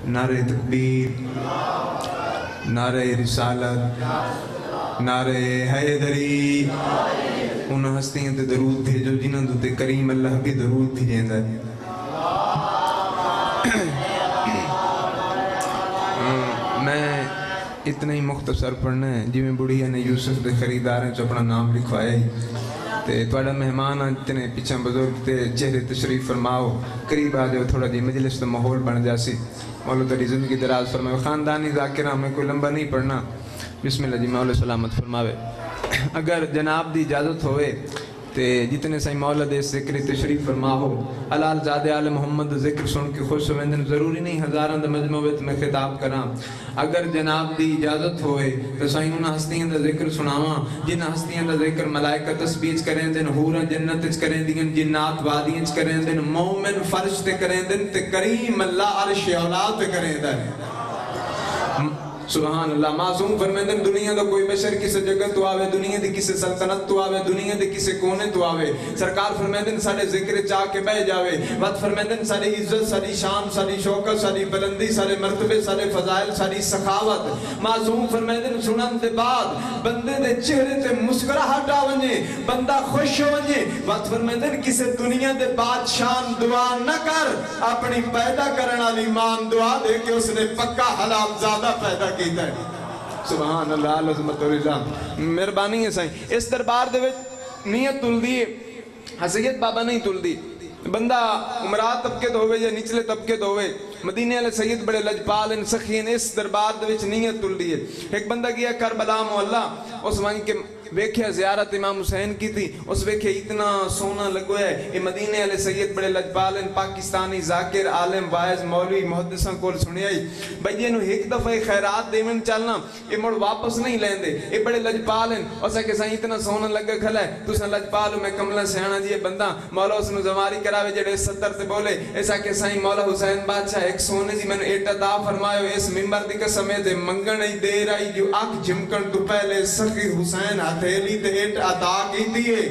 نعرہ تکبیر، نعرہ رسالت، نعرہ حیدری۔ ان ہستیاں تے درود بھیجو جنہاں تے کریم اللہ بھی درود بھیجیندا ہے۔ میں اتنا ہی مختصر پڑھنا ہے، جی میں بڑھیا نے یوسف دے خریداریں چ اپنا نام لکھوایا ہی تے تواڈا مہمان اتنے پیچھے بزرگ تے چہرے تشریف فرماؤ، قریب آ جاؤ، تھوڑا جی مجلس تو ماحول بن جاسی۔ مولا تیری زندگی دراز فرمائے۔ خاندانی ذاکرہ میں کوئی لمبا نہیں پڑھنا، بسم اللہ جی، مولا سلامت فرماوے۔ اگر جناب دی اجازت ہوئے تے جتنے سائیں مولا دے ذکر تشریف فرما ہو، علال زادے آل محمد ذکر سن کے خوش ہوئے، ضروری نہیں ہزاران دا مجمع ویت میں خطاب کراں۔ اگر جناب دی اجازت ہوئے تو سائیں انہاں ہستیاں دا ذکر سناواں جنہاں ہستیاں دا ذکر ملائکہ تسبیح کریں دن، حوراں جنت وچ کریں دین، جنات وادیاں وچ کریں دن، مومن فرش تے کریں دن تے کریم اللہ عرش اولاد تے کریں دن۔ سبحان اللہ۔ معصوم فرمیندن دنیا دا کوئی بشر کسے جگہ تو آوے، دنیا دی کسے سلطنت تو آوے، دنیا دی کسے کونے تو آوے، سرکار فرمیندن سارے ذکر چاہ کے بہ جاوے، وقت فرمیندن ساری عزت، ساری شان، ساری شوکت، ساری بلندی، سارے مرتبے، سارے فضائل، ساری سخاوت۔ معصوم فرمیندن سنن دے بعد بندے دے چہرے تے مسکراہٹ آ ونجے، بندہ خوش ہو ونجے، وقت فرمیندن کسے دنیا دے بادشاہ دعا نہ کر، اپنی پیدا کرن والی ماں دعا دے کہ اس نے پکا حلال زادہ پیدا کیتا ہے۔ سبحان اللہ، عظمت و رضا، مہربانی ہے سائیں۔ اس دربار دے وچ نیت تل دی، حسیت بابا نہیں تل دی، بندہ عمرات طبقے تو ہوئے یا نچلے طبقے تو ہوئے، مدینے والے سید بڑے لجپال ان سخین، اس دربار دے وچ نیت تل دی ہے۔ ایک بندہ گیا کربلا مولا، اس وہیں کے ویکھیا زیارت امام حسین کی تھی، اس ویکھیا اتنا سونا لگو ہے، یہ مدینے والے سید بڑے لجپال ان، پاکستانی ذاکر عالم وائز مولوی محدثاں کول سنیا ہی بھئی یہ نو ایک دفعہ خیرات دیون چلنا، یہ مڑ واپس نہیں لیندے، یہ بڑے لجپال ہیں۔ اور سا کہ سائیں اتنا سونا لگا کھلا ہے، تو سا لجپال میں کملہ سیانا جی بندہ مولا اس نو زواری کراوے جڑے ستر تے بولے، ایسا کہ سائیں مولا حسین بادشاہ ایک سونے جی میں نے ایٹ عطا فرمائے، اس ممبر دی قسمے دے منگن ہی دیر آئی جو آنکھ جھمکن تو پہلے سخی حسین ہتھیلی تے ایٹ عطا کی دیئے۔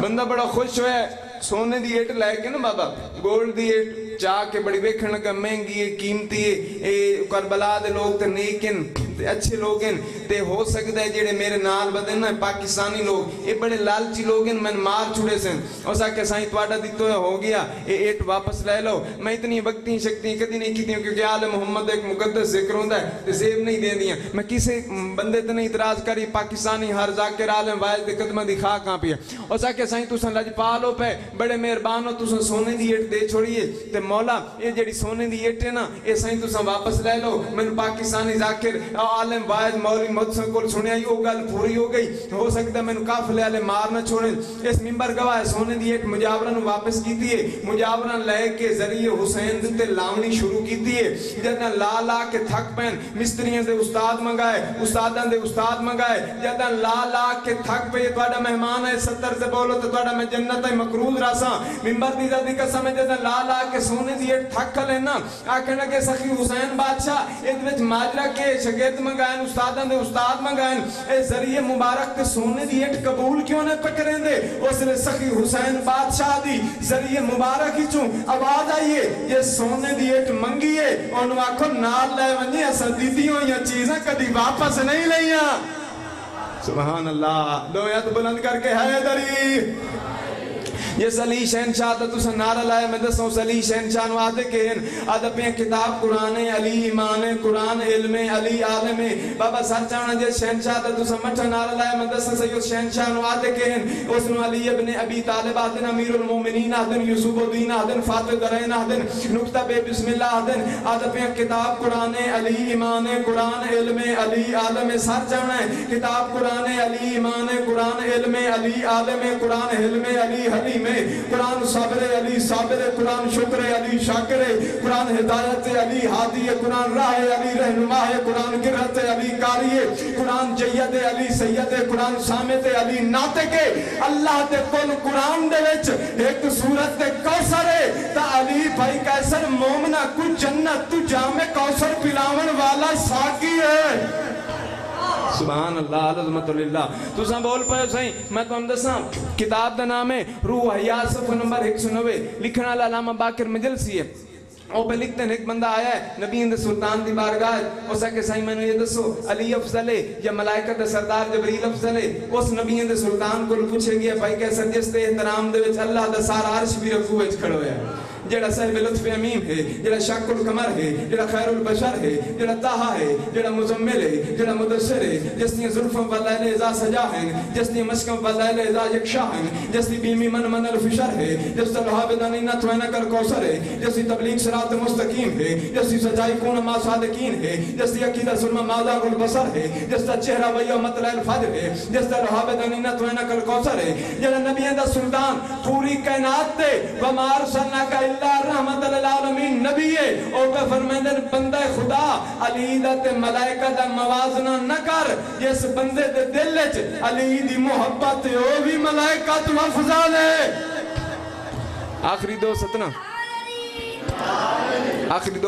بندہ بڑا خوش ہوئے، سونے دی ایٹ لائے کے نا بابا، گولڈ دی ایٹ چاہ کے بڑی ویکھن لگا مہنگی ہے، قیمتی ہے، کربلا دے لوگ تے نیکن اچھے لوگ ہیں تے ہو سکتا ہے جڑے میرے نال بدن نا پاکستانی لوگ یہ بڑے لالچی لوگ ہیں، میں مار چھڑے سے اور سا کہ سائیں تواڈا دیتو ہے ہو گیا، یہ ایٹ واپس لے لو۔ میں اتنی وقتی شکتی کدی نہیں کی ہوں کیونکہ آل محمد ایک مقدس ذکر ہوندہ ہے تے زیب نہیں دے دیا، میں کسے بندے تے نہیں اعتراض کری، پاکستانی ہر ذاکر عالم وائد دے قدمہ دی خواہ کہاں پیا اور سا کہ سائیں تُساں لجپالو پہ بڑے مہربان ہو، تُساں سونے دی ایٹ دے چھوڑیے تے مولا یہ جڑی سونے دی ایٹ ہے نا یہ سائیں تُساں واپس لے لو۔ میں پاکستانی ذاکر عالم وائد مولوی محدثاں کول سنیا یہ گل پوری ہو گئی، ہو سکتا ہے میں نے قافلے والے مار نہ چھوڑیں۔ اس منبر گواہ ہے سونے دی ایٹ مجاورہ نے واپس کی دیئے، مجاورہ لے کے ذریعے حسین دتے لاونی شروع کی دیئے، جدہ لا لا کے تھک پین مستریاں دے استاد منگائے، استاداں دے استاد منگائے، جدہ لا لا کے تھک پہ یہ توڑا مہمان ہے 70 سے بولو تو توڑا میں جنت ہے مقروض راساں منبر دی ذاتی قسم ہے جدہ لا لا کے سونے دی ایٹ تھک لینا آکھیں لگے سخی حسین بادشاہ ادوچ ماجرہ کے شگرد منگائیں استاداں دے استاد منگائیں اے ذریعے مبارک تے سونے دی ایٹ قبول کیوں نے پکریں دے اس لئے سخی حسین بادشاہ دی ذریعے مبارک ہی چوں آواز آئیے یہ سونے دی ایٹ منگیے انہوں آکھو نال لے ونجی ایسا دیدیوں یا چیزیں کدی واپس نہیں لئیاں۔ سبحان اللہ، دو یا تو بلند کر کے حیدری یہ سلی شہنشاہ تا تُسا نعرہ لائے میں دسوں سلی شہنشاہ نوادے کے ہیں ادپیں کتاب قرآن علی ایمان قرآن علم علی عالم بابا سر چاہنا جے شہنشاہ تا تُسا مٹھا نعرہ لائے میں دسوں سید شہنشاہ نوادے کے ہیں اس نے علی ابن ابی طالب آدن امیر المومنین آدن یوسف الدین آدن فاتح درین آدن نکتہ بے بسم اللہ آدن ادپیں کتاب قرآن علی ایمان قرآن علم علی عالم سر چاہنا ہے کتاب قرآن علی ایمان قرآن علم علی عالم قرآن علم علی حلیم قرآن صبر علی صابر قرآن شکر علی شاکر قرآن ہدایت علی ہادی قرآن راہ علی رہنما قرآن گرت علی کاری قرآن جید علی سید قرآن سامت علی ناطق اللہ تے کل قرآن دے وچ ایک صورت تے کوثر تا علی بھائی کیسر مومنہ کو جنت تو جامع کوثر پلاون والا ساکی ہے۔ سبحان اللہ عظمت اللہ تو ساں بول پائے سائیں میں تو اندساں کتاب دا نام ہے روح حیات صفحہ نمبر 190 لکھنا علامہ باقر مجلسی ہے او پہ لکھتے ہیں ایک بندہ آیا ہے نبی اندر سلطان دی بارگاہ اس کہ سائیں میں نے یہ دسو علی افضل ہے یا ملائکہ دا سردار جبریل افضل ہے؟ اس نبی اندر سلطان کو پوچھے گیا بھائی کیسا جس تے احترام دے وچ اللہ دا سارا عرش بھی رکوع وچ کھڑو ہے، جڑا صاحب لطف امیم ہے، جڑا شاق القمر ہے، جڑا خیر البشر ہے، جڑا طٰہٰ ہے، جڑا مزمل ہے، جڑا مدثر ہے، جس نے زلفاں واللیل اذا سجا ہیں، جس نے مشکاں واللیل اذا یکشا ہیں، جس نے بیمی من الفشر ہے، جس نے لہاب دانینا توینا کل کوثر ہے، جس نے تبلیغ صراط مستقیم ہے، جس نے سجائی کون ما صادقین ہے، جس نے عقیدہ سلم مازاغ البصر ہے، جس کا چہرہ ویہ مطلع الفجر ہے، جس نے لہاب دانینا توینا کل کوثر ہے، جڑا نبی دا سلطان پوری کائنات تے وما ارسلناک الا رحمت للعالمین نبی ہے، او پہ فرمیندن بندہ خدا علی دا تے ملائکہ دا موازنہ نہ کر، جس بندے دے دل وچ علی دی محبت او بھی ملائکہ تو افضل ہے۔ آخری دو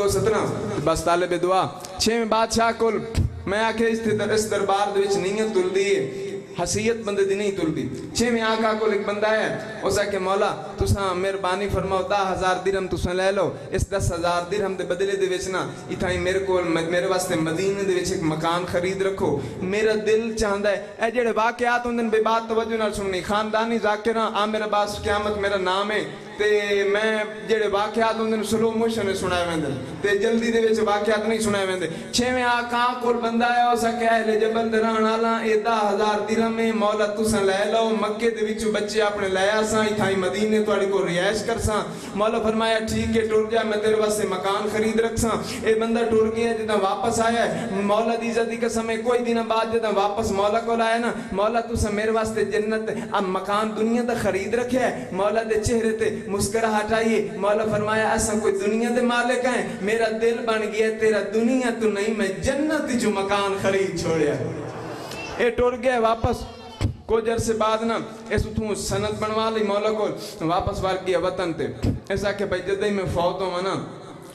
ستنا بس طالب دعا چھویں بادشاہ کل میں آکھے اس دربار دے وچ نیت تل دیئے حسیت بندے دی نہیں تل دی۔ چھویں آقا کو ایک بندہ ہے اس کہ مولا تساں مہربانی فرماؤ 10,000 درہم تساں لے لو، اس 10,000 درہم دے بدلے دے وچ نا اتھائی میرے واسطے مدینے دے وچ ایک مکان خرید رکھو، میرا دل چاہندا ہے اے جڑے واقعات ہوندے بے بات توجہ نال سننی، خاندانی ذاکراں عامر عباس قیامت میرا نام ہے تے میں جڑے واقعات ہوندے سلو موشن سنائے ویندے تے جلدی دے وچ واقعات نہیں سنائے ویندے۔ چھویں آقا کول بندہ ہے اس کہ اہل جبل رہن والا اے 10,000 درہم مولا تساں لے لو، مکے دے وچوں بچے اپنے لے آساں اتھائی مدینے تواڈے کو رہائش کرساں۔ مولا فرمایا ٹھیک ہے ٹر جا میں تیرے واسطے مکان خرید رکھساں۔ اے بندہ ٹر گیا جداں واپس آیا ہے مولا دی عزت دی قسم ہے کوئی دن بعد جداں واپس مولا کول آیا نا مولا تساں میرے واسطے جنت اب مکان دنیا دا خرید رکھیا ہے، مولا دے چہرے تے مسکراہٹ آئی، مولا فرمایا ایسا کوئی دنیا دے مالک ہیں، میرا دل بن گیا تیرا دنیا تو نہیں میں جنت جو مکان خرید چھوڑیا۔ اے ٹر گیا واپس کچھ عرصے بعد نا اس اتھوں سند بنوا لی مولا کو واپس وار گیا وطن تے ایسا کہ بھائی جدہ ہی میں فوت ہوں نا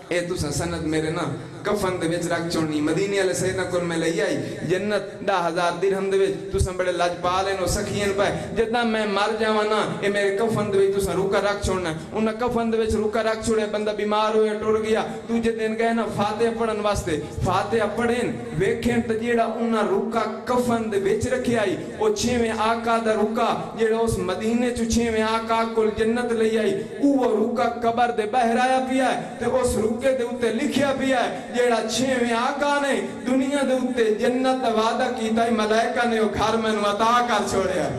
اے تو سند میرے نا کفن دے وچ رکھ چھوڑنی، مدینے والے سیدنا کول میں لئی آئی جنت 10,000 درہم دے وچ تساں بڑے لاجپال ہیں او سکھین پے جداں میں مر جاواں نا اے میرے کفن دے وچ تساں روکا رکھ چھوڑنا، انہاں کفن دے وچ روکا رکھ چھوڑے، بندہ بیمار ہویا ٹر گیا، دوجے دن گئے نا فاتحہ پڑھن واسطے، فاتحہ پڑھن ویکھن تے جیڑا انہاں روکا کفن دے وچ رکھیا آئی او چھویں آقا دا روکا جیڑا اس مدینے چ چھویں آقا کول جنت لئی آئی او روکا قبر دے باہر آیا پیا ہے تے اس روکے دے اوتے لکھیا پیا ہے جیڑا چھویں آقا نے دنیا دے اوتے جنت دا وعدہ کیتا ہے ملائکہ نے او گھر میں عطا کر چھوڑیا۔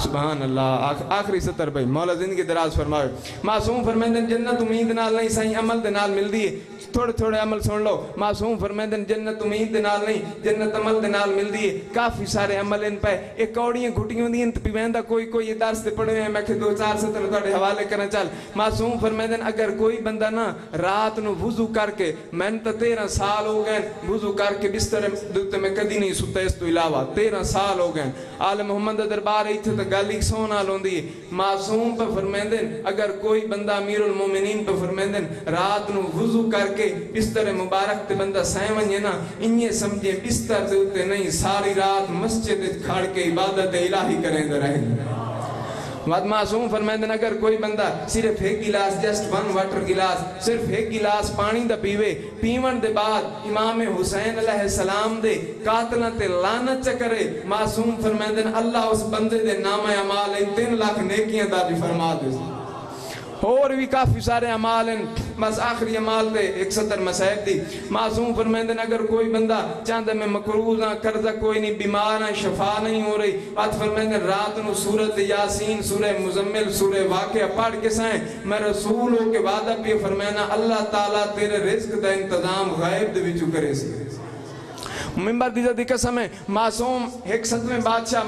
سبحان اللہ۔ آخری سطر بھائی مولا زندگی دراز فرماوے۔ معصوم فرمیندن جنت امید نال نہیں سائیں عمل دے نال مل دی، تھوڑے تھوڑے عمل سن لو۔ معصوم فرمیندن جنت امید دے نال نہیں جنت عمل دے نال مل دی، کافی سارے عمل ان پہ ایک کوڑیاں گھٹیاں دیں تے پیویندا کوئی درس تے پڑھے ہیں میں کہ 2-4 سطر تواڈے حوالے کرنا چل۔ معصوم فرمیندن اگر کوئی بندہ نا رات نو وضو کر کے میں تے 13 سال ہو گئے وضو کر کے بستر تے میں کدی نہیں ستا اس تو علاوہ 13 سال ہو گئے، آل محمد دا دربار ایتھے تے گل سونا لوندی معصوم پہ فرمیندن اگر کوئی بندہ امیر المومنین پہ فرمیندن رات نو وضو کر کے بستر مبارک تے بندہ سائیں ونجے نا انہیں سمجھے بستر تے ہوتے نہیں ساری رات مسجد کھڑ کے عبادت الہی کریں دے رہیں۔ وقت معصوم فرمیندن اگر کوئی بندہ صرف ایک گلاس جسٹ 1 واٹر گلاس صرف ایک گلاس پانی دا پیوے پیون دے بعد امام حسین علیہ السلام دے قاتلہ تے لعنت چکرے معصوم فرمیندن اللہ اس بندے دے نام اعمال 3 لاکھ نیکیاں درج فرما دے۔ اور بھی کافی سارے عمال ہیں بس آخری عمال دے ایک سطر مسائب دی۔ معصوم فرمیندن اگر کوئی بندہ چاہتا میں مقروض ہاں قرضہ کوئی نہیں بیمار ہاں شفا نہیں ہو رہی بات فرمیندن رات نو سورت یاسین سورہ مزمل سورہ واقعہ پڑھ کے سائیں میں رسول ہو کے وعدہ پہ فرمینا اللہ تعالیٰ تیرے رزق دا انتظام غائب دے وچوں کرے سی۔ ممبر دیزہ دی قسم ہے معصوم ایک 7ویں بادشاہ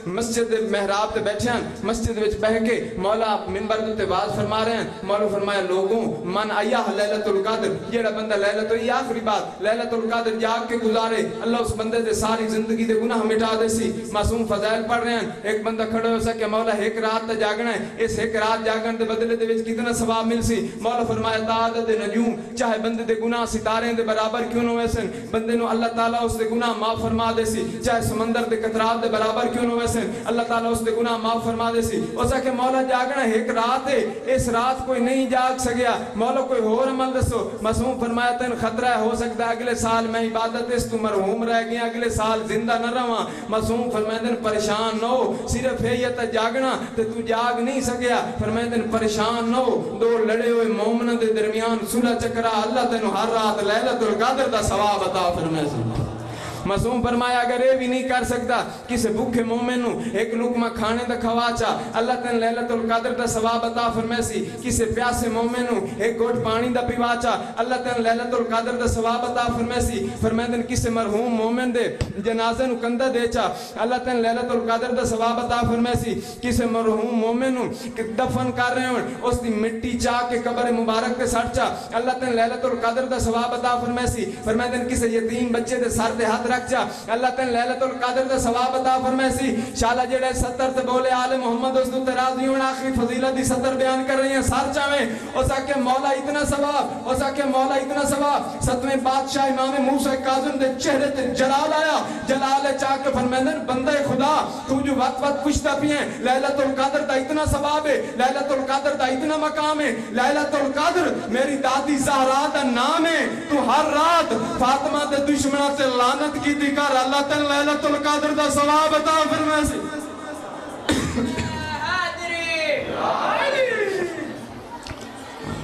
مسجد محراب تے بیٹھے ہیں مسجد وچ بہ کے مولا ممبر دے واز فرما رہے ہیں مولا فرمایا لوگوں من ایاہ لیلۃ القدر جیڑا بندہ لیلۃ یہ آخری بات لیلۃ القدر جاگ کے گزارے اللہ اس بندے دے ساری زندگی دے گناہ مٹا دے سی۔ معصوم فضائل پڑھ رہے ہیں ایک بندہ کھڑے ہو سکے مولا ایک رات تے جاگنا ہے اس ایک رات جاگن دے بدلے دے وچ کتنا ثواب مل سی۔ مولا فرمایا تعداد نجوم چاہے بندے دے گناہ ستارے دے برابر کیوں نہ ہوئے سن بندے نو اللہ تعالیٰ اس دے گناہ معاف فرما دے سی، چاہے سمندر دے قطرات دے برابر کیوں نہ ویسے اللہ تعالیٰ اس دے گناہ معاف فرما دے سی۔ اس کہ مولا جاگنا ایک رات ہے، اس رات کوئی نہیں جاگ سکیا، مولا کوئی اور عمل دسو۔ معصوم فرمایا تین خطرہ ہو سکتا ہے اگلے سال میں عبادت اس تو مرحوم رہ گیا، اگلے سال زندہ نہ رہاں۔ معصوم فرمایا تین پریشان نہ ہو، صرف ہے یہ جاگنا تے تو جاگ نہیں سکیا۔ فرمایا تین پریشان نہ ہو، دو لڑے ہوئے مومنوں دے درمیان صلح چکرا، اللہ تینوں ہر رات لیلۃ القدر دا ثواب عطا فرمائے۔ معصوم فرمایا اگر یہ بھی نہیں کر سکتا کسی بھوکے مومن نو ایک لقمہ کھانے دا کھواچا، اللہ تین لیلۃ القدر دا ثواب عطا فرمائے۔ کسی پیاسے مومن نو ایک گھٹ پانی دا پیواچا، اللہ تین لیلۃ القدر دا ثواب عطا فرمائے۔ فرمائے کسی مرحوم مومن دے جنازے نو کندھا دیچا، اللہ تین لیلۃ القدر دا ثواب عطا فرمائے۔ کسی مرحوم مومن نو دفن کر رہے ہوں اس دی مٹی چاہ کے قبر مبارک تے سٹ چا، اللہ تین لیلۃ القدر دا ثواب عطا فرمائے۔ فرمائے کسی یتیم بچے دے سر دے ہاتھ رکھ جا، اللہ تین لیلۃ القدر دا ثواب عطا فرمائے۔ شالا جڑے 70 تے بولے آل محمد اس دو تراضی ہون آخری فضیلت دی 70 بیان کر رہی ہیں سار چاہیں اس کہ مولا اتنا ثواب، اس کہ مولا اتنا ثواب۔ 7ویں بادشاہ امام موسیٰ کاظم دے چہرے تے جلال آیا، جلال چاہ کے فرمائے بندہ خدا تو جو وقت وقت پوچھتا بھی ہیں لیلۃ القدر دا اتنا ثواب ہے، لیلۃ القدر دا اتنا مقام ہے، لیلۃ القدر میری دادی زہرا دا نام ہے، تو ہر رات فاطمہ دے دشمنہ تے لعنت کی کر اللہ تن لیلۃ القدر دا ثواب عطا فرمائے سی۔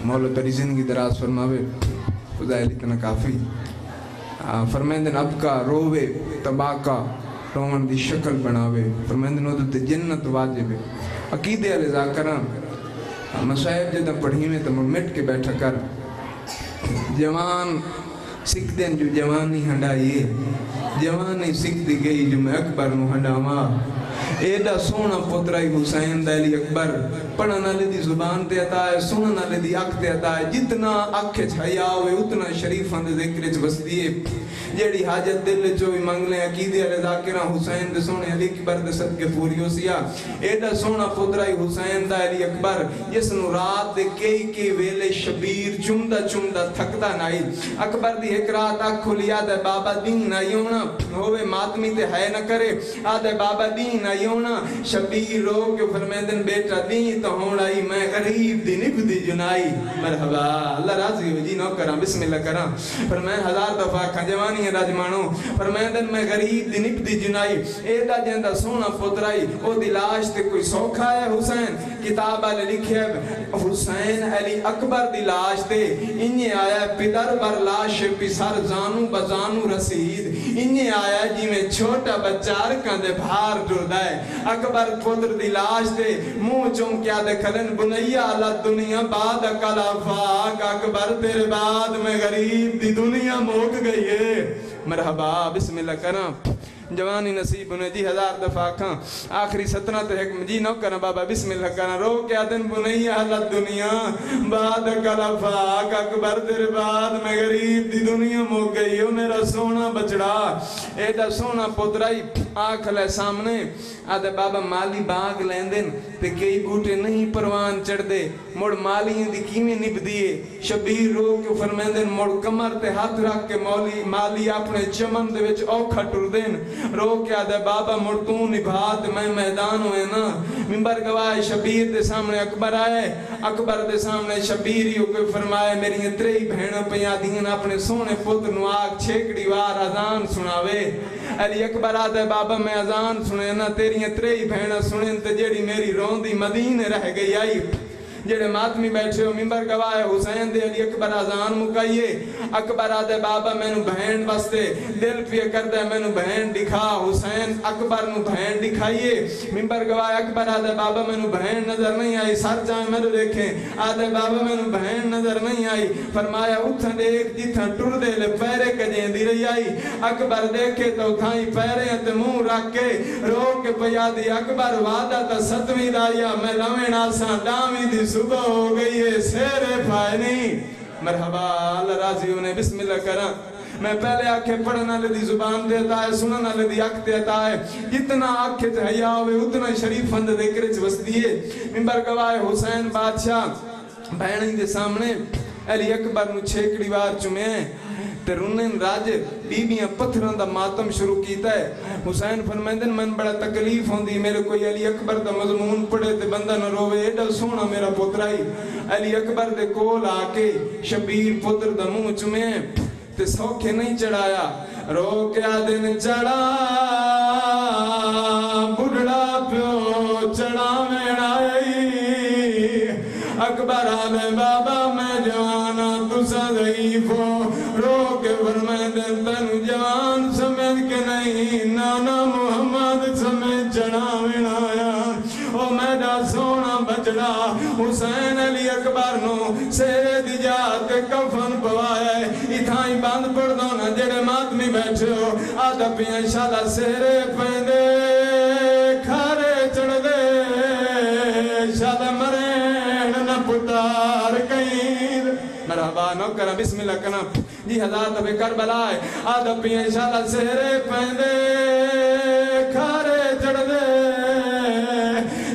مولا تیری زندگی دراز فرماوے، فضائل اتنا کافی۔ فرمائندن اب کا روے تباکا رومن دی شکل بناوے، فرمائندن ادھتے جنت واجب ہے۔ عقیدے علی ذاکران مسائب جدہ پڑھی میں تو مٹ کے بیٹھا کر جوان سکھ دین جو جوانی ہنڈائیے، جوانی سکھ دی گئی جو میں اکبر نو ہنڈاما۔ ایڈا سونا پترائی حسین دا علی اکبر، پڑھنا لے دی زبان تے عطا ہے، سننا لے دی اکھ تے عطا ہے، جتنا اکھ چھایا ہوئے اتنا شریفان دے ذکر چ بس دیئے۔ جیڑی حاجت دل چو بھی منگلیں عقیدے علی ذاکرہ حسین دے سونے علی اکبر دے صدقے پوری ہو سیا۔ ایڈا سونا پترائی حسین دا علی اکبر جس نو رات دے کئی ویلے شبیر چمدہ چمدہ تھکتا نائی۔ اکبر دی ایک رات اکھ کھلی آدھے بابا دین نائی ہونا، ہوئے ماتمی تے ہے نہ کرے، آدھے بابا دین نائی ہونا۔ شبیر رو کے فرمیدن بیٹا دین تو ہونائی میں غریب دی نب دی جنائی۔ مرحبا اللہ راضی ہو جی نو کرام بسم اللہ کرام۔ فرمائے 1000 دفعہ کھجوانی ہے راجمانو، فرمیدن میں غریب دی نب دی جنائی۔ ایڈا جندہ سونا پترائی او دلاش تے کوئی سوکھا ہے حسین، کتاب علی لکھے حسین علی اکبر دلاش تے انہیں آیا پدر بر لاش پسر زانو بزانو رسید، انہیں آیا جی میں چھوٹا بچار کندے بھار ڈردہ ہے۔ اکبر پتر دلاش تے منہ چون کیا دے کھلن بنیا اللہ دنیا بعد اکلا فاق، اکبر تیرے بعد میں غریب دی دنیا موک گئی ہے۔ مرحبا بسم اللہ کرام۔ جوانی نصیب انہیں جی 1000 دفعہ کھاں آخری 17 تے حکم جی نو کرنا بابا بسم اللہ کرنا رو کیا دن بنیا اللہ دنیا بعد کلفاق، اکبر تیرے بعد میں غریب دی دنیا مو گئی ہو میرا سونا بچڑا۔ ایڈا سونا پترائی آنکھ لے سامنے آدھے بابا مالی باغ لیندن تے کئی بوٹے نہیں پروان چڑھ دے، مڑ مالیاں دی کیمیں نب دیے۔ شبیر رو کے فرمیندن مڑ کمر تے ہاتھ رکھ کے مالی اپنے چمن دے وچ اوکھا ٹر دین، رو کے آدھے بابا مڑتوں نبھات میں میدان ہوئے نا۔ ممبر گواہ شبیر دے سامنے اکبر آئے، اکبر دے سامنے شبیریوں کو فرمائے میری اترئی بہنوں پیا دین اپنے سونے پتر نو آگ چھیکڑی وار اذان سناوے۔ علی اکبر آدھے بابا میں اذان سنے نا تیری اترئی بہنوں سنیں تے جیڑی میری روندی مدینے رہ گئی آئی۔ جڑے ماتمی بیٹھے ہو ممبر گواہ حسین دے علی اکبر اذان مکائیے۔ اکبر آدھے بابا میں نو بہن بستے دل پیا کر دے میں نو بہن دکھا، حسین اکبر نو بہن دکھائیے۔ ممبر گواہ اکبر آدھے بابا میں نو بہن نظر نہیں آئی، سر جائیں میں دیکھیں آدھے بابا میں نو بہن نظر نہیں آئی۔ فرمایا اتھن ایک جتھا ٹر دے لے پیرے کجیں دی رہی آئی۔ اکبر دیکھے تو تھائیں پیرے تے منہ رکھ کے رو کے پیا دی اکبر وعدہ تا 7ویں دایا میں لویں ناساں ڈاویں دی صبح ہو گئی ہے سیرے پھائے نہیں۔ مرحبا اللہ راضی انہیں بسم اللہ کرا۔ میں پہلے آنکھیں پڑھنا لے دی زبان دیتا ہے، سننا لے دی اکھ دیتا ہے، جتنا آنکھیں تحییٰ ہوئے اتنا شریف اندھ ذکر چوس دیئے۔ ممبر گواہ حسین بادشاہ بہنیں دے سامنے علی اکبر نو چھیکڑی وار چمیں تے رنن راج بیبیاں پتھراں دا ماتم شروع کیتا ہے. حسین فرمیندن من بڑا تکلیف ہوندی میرے کوئی علی اکبر دا مضمون پڑھے تے بندہ نہ روے ایڈا سونا میرا پترائی. علی اکبر دے کول آ کے شبیر پتر دا منہ چومے تے سوکھے نہیں چڑھایا. رو کیا دن چڑھا بڑھڑا پیو چڑھا میڑا اکبر آلے بابا میں جوانا تسا ضعیف ہو. رو کے فرمیندن تن جوان سمجھ کے نہیں نانا محمد سمجھ چڑھا میڑا او میڈا سونا بچڑا. حسین علی اکبر نو سیرے دی جات کفن پوایا ہے. اتھائی باندھ پڑھ دو نا جڑے ماتمی بیٹھے ہو آدھا پیاں شالا سیرے پیندے کھارے چڑھ دے شالا مرین نہ پتار کہیں. مرحبا نو کرا بسم اللہ کنا جی حضرت اب کربلا ہے. آدھا پیاں شالا سیرے پیندے کھارے چڑھ دے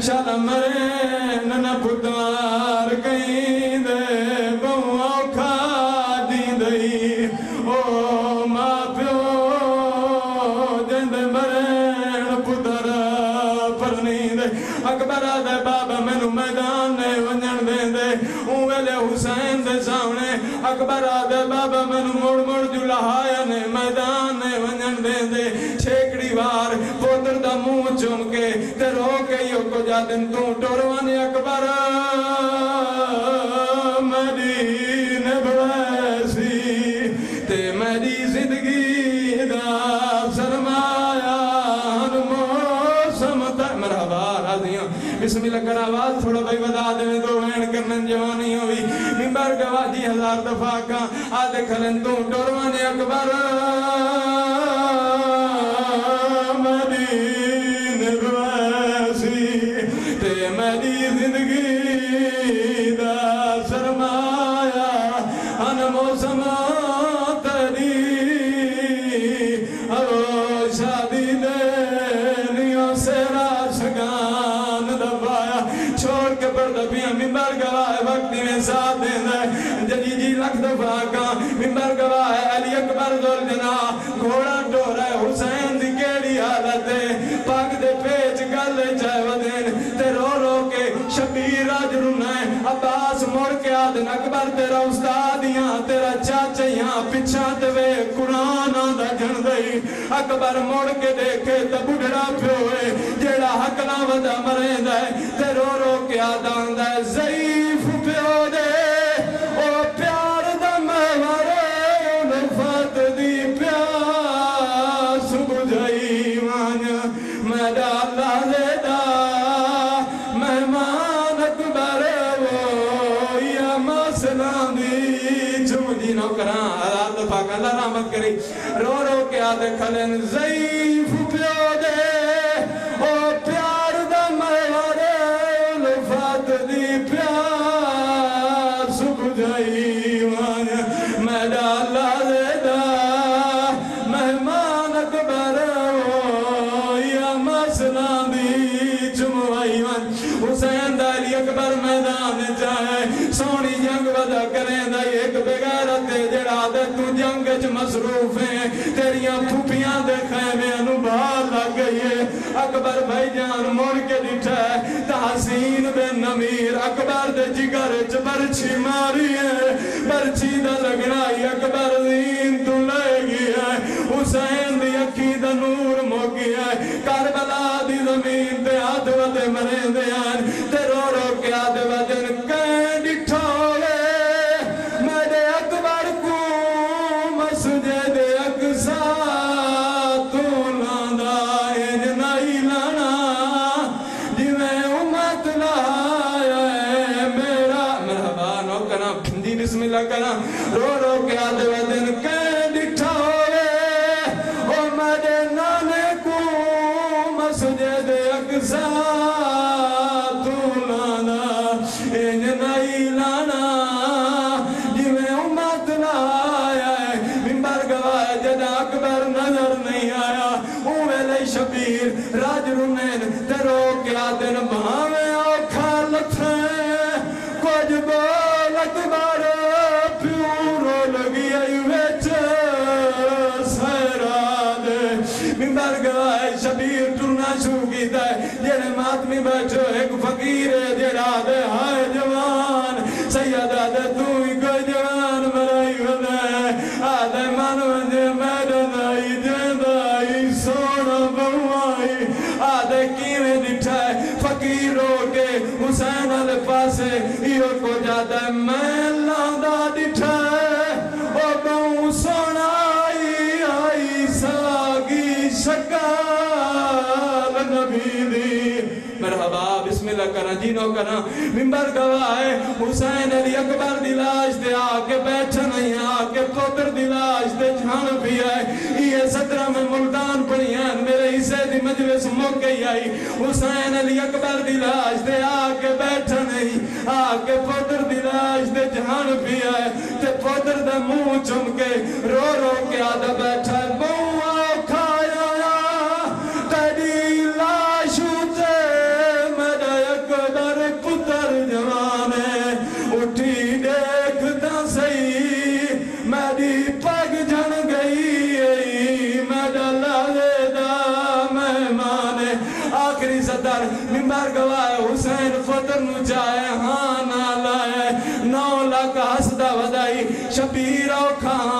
شالا مرین نہ پتار کہیں دے بہو کھا دی دئی او ماں پیو جند مرین پتر پرنی دے. اکبر آدھے بابا مینو میدان نے ونجن دے دے اوہلے حسین دے سامنے. اکبر آدھے بابا مینو مڑ مڑ جو لہایا نے میدان نے ونجن دے دے. چھیکڑی وار پوتر دا منہ چوم کے تے رو کے یو کو جادن تو ٹوروانی اکبر میری نبویسی تے میری زندگی دا سرمایہ موسم تا. مرحبا راضیاں بسم اللہ کر آواز تھوڑا بھائی بدا دیں دو وین کرنن جوانی ہوئی ممبر گواجی 1000 دفعہ کا آدھے کھلن تو ٹوروانی اکبر میری زندگی دا سرمایہ ان موسم تری او شادی دینیوں سے راشگان دبایا چھوڑ کے پردبیاں ممبر گواہ وقتی میں ساتھ دیں جدی جی لکھ دفعہ کا ممبر گواہ علی اکبر دول جنا گھوڑا ڈورا حسین دی کیڑی حالت ہے پاک دے پیچ گل چاہے ودین تے رو رو کے شبیر آج رنائے عباس مڑ کے آدن اکبر تیرا استادیاں تیرا چاچیاں پچھا دوے قرآن آدھا جن دئی. اکبر مڑ کے دیکھے تا بڑھڑا پیوئے جیڑا حقنا ودا مرین دائے تے رو رو کے آدھان دائے ضعیف پیو دے او پیار دا مہورے نفت دی پیاس بجھائی مانیا میڈا اللہ دے دا مہمان اکبر وہ یا مسلام دی جمجی نو کران حضرت پاک اللہ رحمت کری. رو رو کے آدھے کھلن ضعیف پیو دے او پیار دا مہورے نفت دی پیاس بجھائی مانیا میڈا اللہ دے دا مہمان اکبر وہ یا مسلام دی جمعائی من. حسین دا علی اکبر میدان جائے سونی جنگ ودا کریں دا ایک بغیرت جڑا دے تو جنگ چ مصروف ہیں تیریاں پھوپیاں دے خیمے انو باہر لگ گئی ہے. اکبر بھائی جان مڑ کے ڈٹھا ہے تحسین بن نمیر اکبر دے جگر چ برچھی ماری ہے برچھی دا لگنائی اکبر دین تو لے گیا ہے. حسین دی اکھی دا نور مو گیا ہے کربلا دی زمین تے ہاتھ ودے مرے دیان تے رو رو کے آدھے ودن کہیں ڈٹھا ہوئے میرے اکبر کو مسجد اقصا تو لاندہ انج نہیں لانا جی میں امت لایا ہے میرا. مرحبا نو کنا جی بسم اللہ کنا رو رو کے آدھے ودن کہیں ڈٹھا ہوئے او میرے نانے کو مسجد اقصا تو لانا انج نہیں لانا جی میں امت لایا ہے. ممبر گواہ جدا اکبر نظر نہیں آیا اوہلے شبیر راج رنین تیرو کیا دن بھاویں اوکھا لتھیں کچھ بول اکبر پیورو حسین والے پاسے یہ کو جاتا ہے میں لاندہ ڈٹھا او بہوں سونا آئی ساگی شکال نبی دی مرحبا بسم اللہ کرنا جینو کرنا ممبر گواہ حسین علی اکبر دی لاش دے آکے بیٹھا نہیں آکے پوتر دی لاش دے جھان بھی آئے یہ 17 میں ملتان پڑی ہیں میرے حصے دی مجلس موک گئی آئی حسین علی اکبر دی لاش دے آکے بیٹھا نہیں آکے پوتر دی لاش دے جھان بھی آئے تے پوتر دے منہ چم کے رو رو کے آدھا بیٹھا ہے بہوں کھایا تیری لاش ہوتے میرا اکبر پتر جوانے اٹھی دیکھتا سہی میری پگ جھن گئی میرا لالے دا مہمان آخری صدر ممبر گواہ حسین فتر نچائے ہاں نہ لائے 9 لاکھ ہسدہ ودائی شبیر و کھان